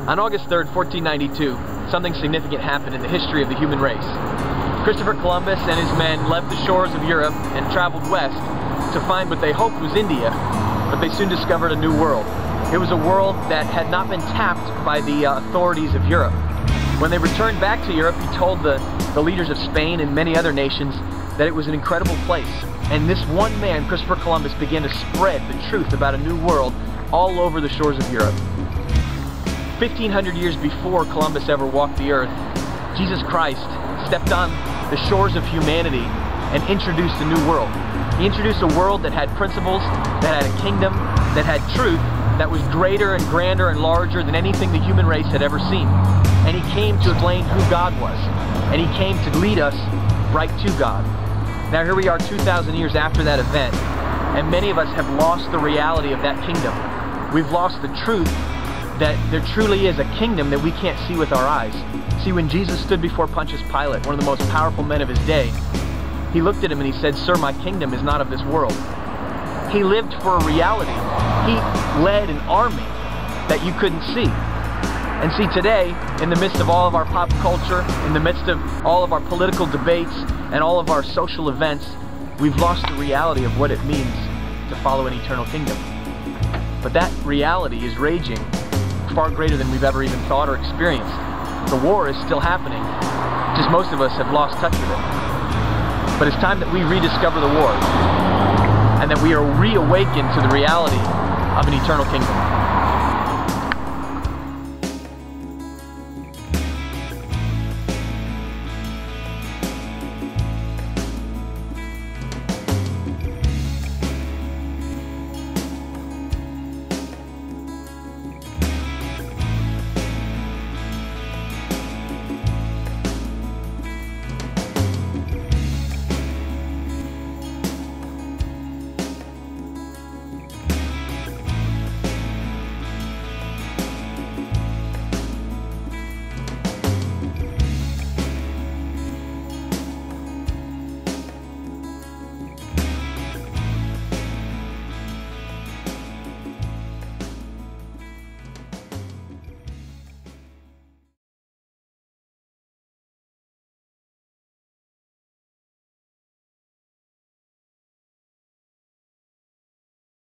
On August 3rd, 1492, something significant happened in the history of the human race. Christopher Columbus and his men left the shores of Europe and traveled west to find what they hoped was India, but they soon discovered a new world. It was a world that had not been tapped by the authorities of Europe. When they returned back to Europe, he told the leaders of Spain and many other nations that it was an incredible place. And this one man, Christopher Columbus, began to spread the truth about a new world all over the shores of Europe. 1,500 years before Columbus ever walked the earth, Jesus Christ stepped on the shores of humanity and introduced a new world. He introduced a world that had principles, that had a kingdom, that had truth, that was greater and grander and larger than anything the human race had ever seen. And he came to explain who God was. And he came to lead us right to God. Now here we are 2,000 years after that event, and many of us have lost the reality of that kingdom. We've lost the truth that there truly is a kingdom that we can't see with our eyes. See, when Jesus stood before Pontius Pilate, one of the most powerful men of his day, he looked at him and he said, "Sir, my kingdom is not of this world." He lived for a reality. He led an army that you couldn't see. And see, today, in the midst of all of our pop culture, in the midst of all of our political debates and all of our social events, we've lost the reality of what it means to follow an eternal kingdom. But that reality is raging far greater than we've ever even thought or experienced. The war is still happening, just most of us have lost touch with it. But it's time that we rediscover the war, and that we are reawakened to the reality of an eternal kingdom.